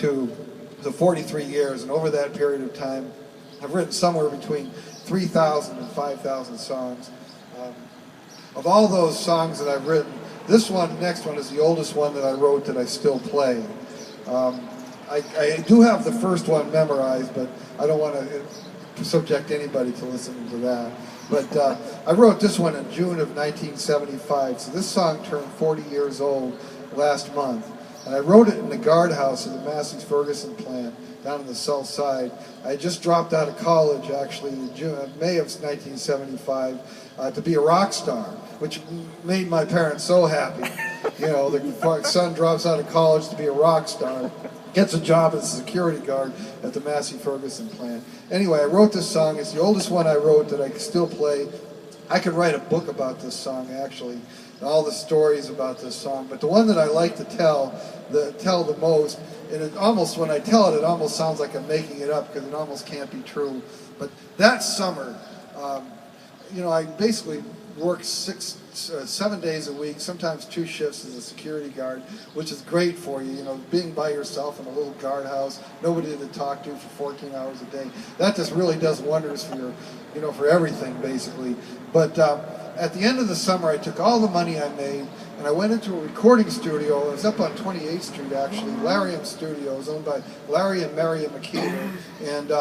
1972, so 43 years, and over that period of time, I've written somewhere between 3,000 and 5,000 songs. Of all those songs that I've written, this one, next one, is the oldest one that I wrote that I still play. I do have the first one memorized, but I don't want to subject anybody to listening to that. But I wrote this one in June of 1975, so this song turned 40 years old last month. And I wrote it in the guardhouse of the Massey's Ferguson plant down on the south side. I just dropped out of college, actually, in May of 1975, to be a rock star, which made my parents so happy. You know, the son drops out of college to be a rock star, gets a job as a security guard at the Massey Ferguson plant. Anyway, I wrote this song. It's the oldest one I wrote that I still play. I could write a book about this song, actually, all the stories about this song. But the one that I like to tell the most, and it almost, when I tell it, it almost sounds like I'm making it up because it almost can't be true. But that summer, you know, I basically worked 7 days a week, sometimes 2 shifts as a security guard, which is great for you, you know, being by yourself in a little guardhouse, nobody to talk to for 14 hours a day. That just really does wonders for your, you know, for everything, basically. But at the end of the summer, I took all the money I made, and I went into a recording studio. It was up on 28th Street, actually, Lariam Studios, owned by Larry and Marion McKeever, and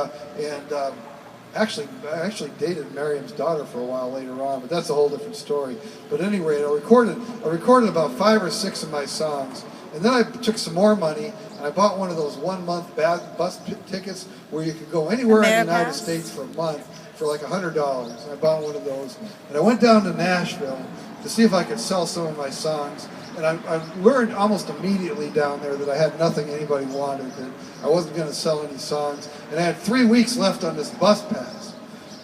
I actually dated Miriam's daughter for a while later on, but that's a whole different story. But anyway, I recorded about 5 or 6 of my songs, and then I took some more money, and I bought one of those 1-month bus tickets where you could go anywhere in the United States for a month for like $100. And I bought one of those, and I went down to Nashville to see if I could sell some of my songs. And I learned almost immediately down there that I had nothing anybody wanted, that I wasn't going to sell any songs. And I had 3 weeks left on this bus pass.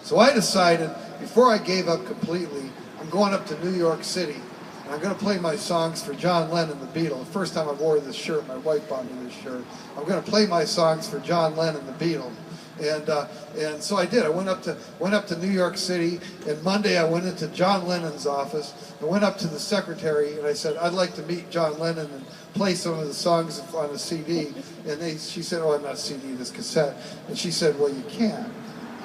So I decided, before I gave up completely, I'm going up to New York City, and I'm going to play my songs for John Lennon, the Beatles. The first time I wore this shirt, my wife bought me this shirt. I'm going to play my songs for John Lennon, the Beatles. And so I did. I went up to New York City, and Monday I went into John Lennon's office. I went up to the secretary, and I said, I'd like to meet John Lennon and play some of the songs on a CD. And she said, oh, I'm not CD, this cassette. And she said, well, you can.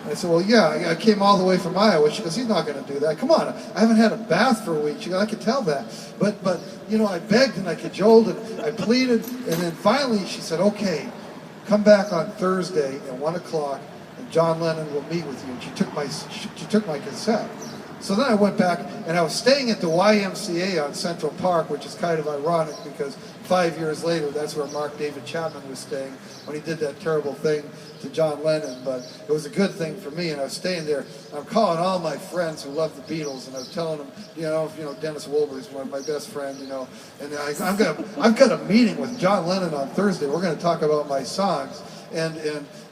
And I said, well, yeah, I came all the way from Iowa. She goes, he's not going to do that. Come on, I haven't had a bath for a week. She goes, I could tell that. But you know, I begged and I cajoled and I pleaded. And then finally she said, okay, come back on Thursday at 1 o'clock, and John Lennon will meet with you. And she took my cassette. So then I went back, and I was staying at the YMCA on Central Park, which is kind of ironic because 5 years later, that's where Mark David Chapman was staying when he did that terrible thing to John Lennon. But it was a good thing for me, and I was staying there. I'm calling all my friends who love the Beatles, and I was telling them, you know, Dennis Wilbur's one of my best friends, you know, and I've got a meeting with John Lennon on Thursday. We're going to talk about my songs, and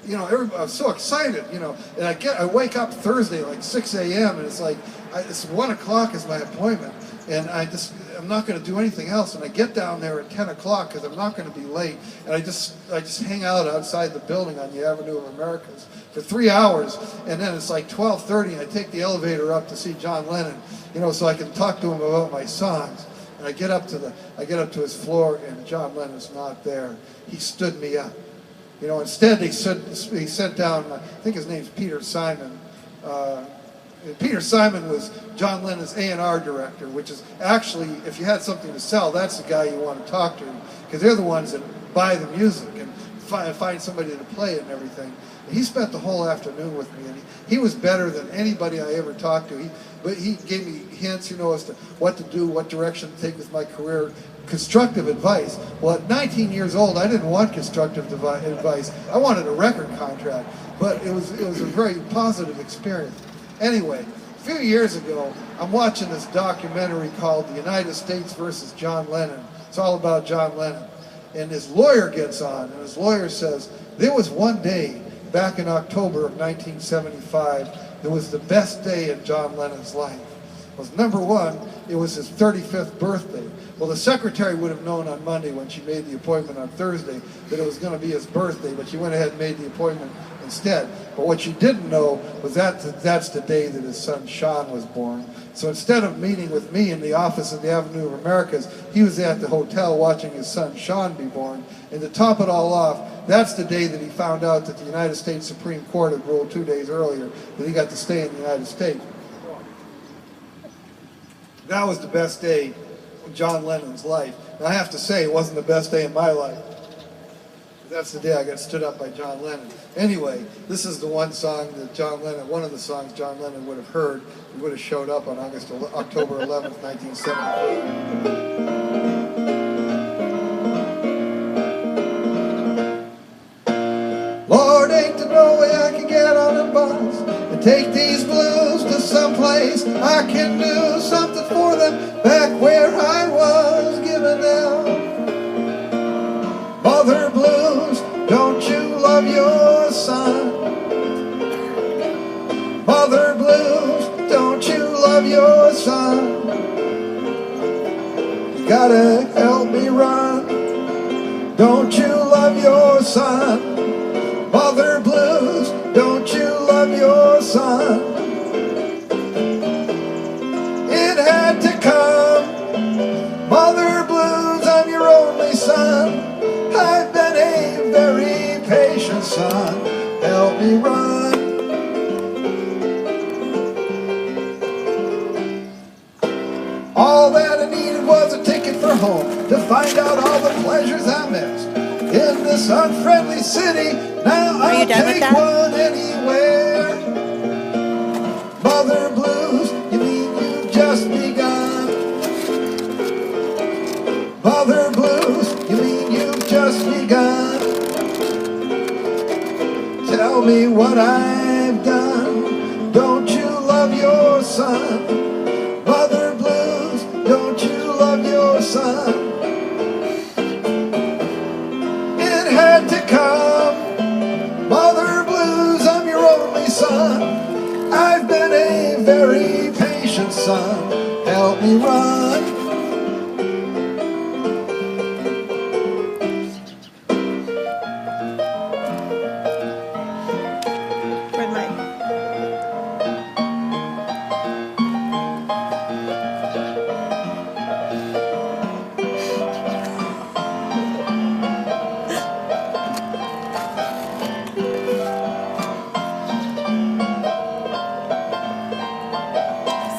you know, I was so excited, you know, and I wake up Thursday like 6 a.m. and it's like it's 1 o'clock is my appointment, and I'm not going to do anything else. And I get down there at 10 o'clock because I'm not going to be late, and I just hang out outside the building on the Avenue of Americas for 3 hours, and then it's like 12:30, and I take the elevator up to see John Lennon, you know, so I can talk to him about my songs. And I get up to his floor, and John Lennon's not there. He stood me up. You know, instead he sent down, I think his name's Peter Simon. Peter Simon was John Lennon's A&R director, which is actually, if you had something to sell, that's the guy you want to talk to, because they're the ones that buy the music and find somebody to play it and everything. And he spent the whole afternoon with me, and he was better than anybody I ever talked to. But he gave me hints, you know, as to what to do, what direction to take with my career, constructive advice. Well, at 19 years old, I didn't want constructive advice. I wanted a record contract, but it was a very positive experience. Anyway, a few years ago, I'm watching this documentary called The United States versus John Lennon. It's all about John Lennon. And his lawyer gets on, and his lawyer says, there was one day back in October of 1975 that was the best day in John Lennon's life. It was number one, it was his 35th birthday. Well, the secretary would have known on Monday when she made the appointment on Thursday that it was going to be his birthday, but she went ahead and made the appointment instead. But what she didn't know was that's the day that his son Sean was born. So instead of meeting with me in the office of the Avenue of Americas, he was at the hotel watching his son Sean be born. And to top it all off, That's the day that he found out that the United States Supreme Court had ruled 2 days earlier that he got to stay in the United States. That was the best day in John Lennon's life. And I have to say, it wasn't the best day in my life. That's the day I got stood up by John Lennon. Anyway, this is the one song that John Lennon, one of the songs John Lennon would have heard. He would have showed up on October 11th, 1974. Lord, ain't there no way I can get on a bus and take these blues to someplace I can do something for them back where I was giving them. Mother blues, don't you love your son? Mother blues, don't you love your son? You gotta help me run. Don't you love your son? Mother blues, don't you love your son? It had to come. Mother blues, I'm your only son. I've been a very patient son. Help me run. All that I needed was a ticket for home to find out all the pleasures I missed in this unfriendly city. Now I'll take one anywhere. Mother blues, you mean you've just begun? Mother blues, you mean you've just begun? Tell me what I've done. Don't you love your son? Mother blues, don't you love your son? It had to come. Mother blues, I'm your only son. I've been a very patient son. Help me run.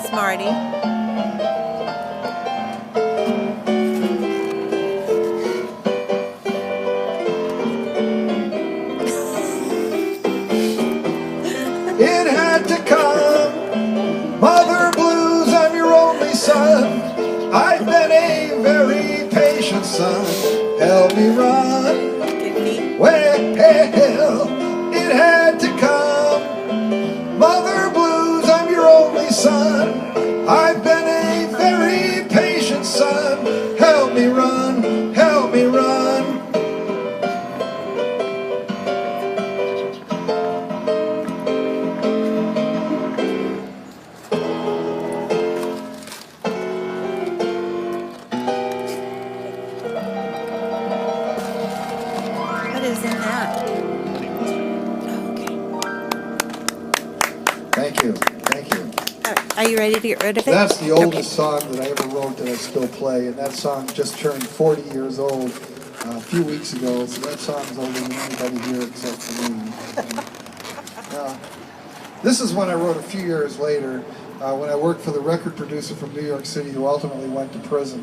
Smarty. It had to come. Mother blues, I'm your only son. I've been a very patient son. Help me run. Well, it had to come. Mother blues, I'm your only son. I've been a very patient son. Help me run, help me run. What is in that? Thank you, thank you. Are you ready to get rid of it? That's the oldest song that I ever wrote that I still play, and that song just turned 40 years old a few weeks ago, so that song's older than anybody here except for me. This is one I wrote a few years later when I worked for the record producer from New York City who ultimately went to prison.